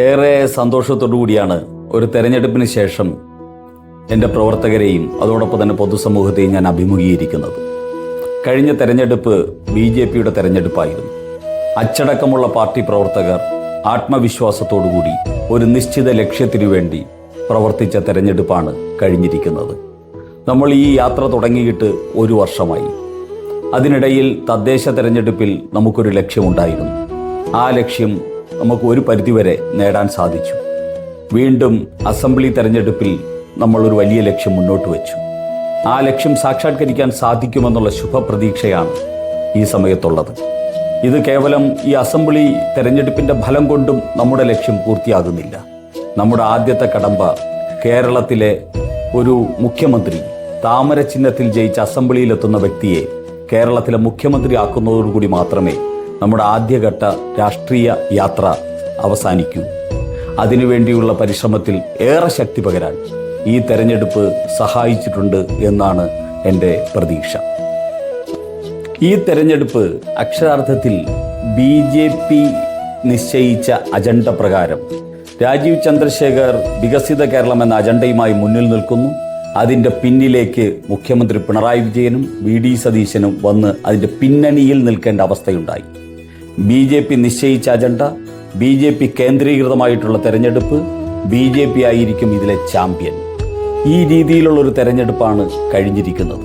ഏറെ സന്തോഷത്തോടു കൂടിയാണ് ഒരു തെരഞ്ഞെടുപ്പിന് ശേഷം എൻ്റെ പ്രവർത്തകരെയും അതോടൊപ്പം തന്നെ പൊതുസമൂഹത്തെയും ഞാൻ അഭിമുഖീകരിക്കുന്നത്. കഴിഞ്ഞ തെരഞ്ഞെടുപ്പ് BJPയുടെ തെരഞ്ഞെടുപ്പായിരുന്നു. അച്ചടക്കമുള്ള പാർട്ടി പ്രവർത്തകർ ആത്മവിശ്വാസത്തോടുകൂടി ഒരു നിശ്ചിത ലക്ഷ്യത്തിനു വേണ്ടി പ്രവർത്തിച്ച തെരഞ്ഞെടുപ്പാണ് കഴിഞ്ഞിരിക്കുന്നത്. നമ്മൾ ഈ യാത്ര തുടങ്ങിയിട്ട് 1 വർഷമായി. അതിനിടയിൽ തദ്ദേശ തെരഞ്ഞെടുപ്പിൽ നമുക്കൊരു ലക്ഷ്യമുണ്ടായിരുന്നു. ആ ലക്ഷ്യം നമുക്ക് ഒരു പരിധിവരെ നേടാൻ സാധിച്ചു. വീണ്ടും അസംബ്ലി തെരഞ്ഞെടുപ്പിൽ നമ്മളൊരു വലിയ ലക്ഷ്യം മുന്നോട്ട് വെച്ചു. ആ ലക്ഷ്യം സാക്ഷാത്കരിക്കാൻ സാധിക്കുമെന്നുള്ള ശുഭപ്രതീക്ഷയാണ് ഈ സമയത്തുള്ളത്. ഇത് കേവലം ഈ അസംബ്ലി തെരഞ്ഞെടുപ്പിൻ്റെ ഫലം കൊണ്ടും നമ്മുടെ ലക്ഷ്യം പൂർത്തിയാകുന്നില്ല. നമ്മുടെ ആദ്യത്തെ കടമ്പ കേരളത്തിലെ ഒരു മുഖ്യമന്ത്രി താമര ചിഹ്നത്തിൽ ജയിച്ച് അസംബ്ലിയിലെത്തുന്ന വ്യക്തിയെ കേരളത്തിലെ മുഖ്യമന്ത്രി ആക്കുന്നതോടുകൂടി മാത്രമേ നമ്മുടെ ആദ്യഘട്ട രാഷ്ട്രീയ യാത്ര അവസാനിക്കൂ. അതിനുവേണ്ടിയുള്ള പരിശ്രമത്തിൽ ഏറെ ശക്തി പകരാൻ ഈ തെരഞ്ഞെടുപ്പ് സഹായിച്ചിട്ടുണ്ട് എന്നാണ് എൻ്റെ പ്രതീക്ഷ. ഈ തെരഞ്ഞെടുപ്പ് അക്ഷരാർത്ഥത്തിൽ BJP നിശ്ചയിച്ച അജണ്ട പ്രകാരം രാജീവ് ചന്ദ്രശേഖർ വികസിത കേരളം എന്ന അജണ്ടയുമായി മുന്നിൽ നിൽക്കുന്നു. അതിൻ്റെ പിന്നിലേക്ക് മുഖ്യമന്ത്രി പിണറായി വിജയനും VD സതീശനും വന്ന് അതിൻ്റെ പിന്നണിയിൽ നിൽക്കേണ്ട അവസ്ഥയുണ്ടായി. BJP നിശ്ചയിച്ച അജണ്ട, BJP കേന്ദ്രീകൃതമായിട്ടുള്ള തെരഞ്ഞെടുപ്പ്, BJP ആയിരിക്കും ഇതിലെ ചാമ്പ്യൻ. ഈ രീതിയിലുള്ളൊരു തെരഞ്ഞെടുപ്പാണ് കഴിഞ്ഞിരിക്കുന്നത്.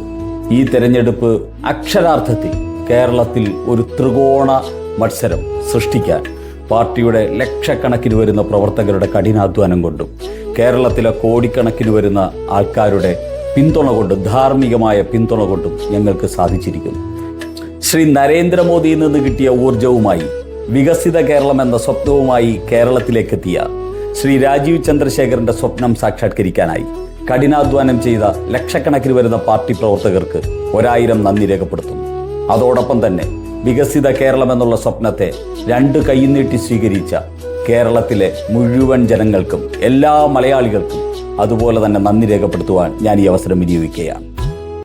ഈ തെരഞ്ഞെടുപ്പ് അക്ഷരാർത്ഥത്തിൽ കേരളത്തിൽ ഒരു ത്രികോണ മത്സരം സൃഷ്ടിക്കാൻ പാർട്ടിയുടെ ലക്ഷക്കണക്കിന് വരുന്ന പ്രവർത്തകരുടെ കഠിനാധ്വാനം കൊണ്ടും കേരളത്തിലെ കോടിക്കണക്കിന് വരുന്ന ആൾക്കാരുടെ പിന്തുണ കൊണ്ടും ധാർമ്മികമായ പിന്തുണ കൊണ്ടും ഞങ്ങൾക്ക് സാധിച്ചിരിക്കുന്നു. ശ്രീ നരേന്ദ്രമോദിയിൽ നിന്ന് കിട്ടിയ ഊർജവുമായി വികസിത കേരളം എന്ന സ്വപ്നവുമായി കേരളത്തിലേക്കെത്തിയ ശ്രീ രാജീവ് ചന്ദ്രശേഖറിൻ്റെ സ്വപ്നം സാക്ഷാത്കരിക്കാനായി കഠിനാധ്വാനം ചെയ്ത ലക്ഷക്കണക്കിന് വരുന്ന പാർട്ടി പ്രവർത്തകർക്ക് 1000 നന്ദി രേഖപ്പെടുത്തുന്നു. അതോടൊപ്പം തന്നെ വികസിത കേരളം എന്നുള്ള സ്വപ്നത്തെ 2 കൈ നീട്ടി സ്വീകരിച്ച കേരളത്തിലെ മുഴുവൻ ജനങ്ങൾക്കും എല്ലാ മലയാളികൾക്കും അതുപോലെ തന്നെ നന്ദി രേഖപ്പെടുത്തുവാൻ ഞാൻ ഈ അവസരം വിനിയോഗിക്കുകയാണ്.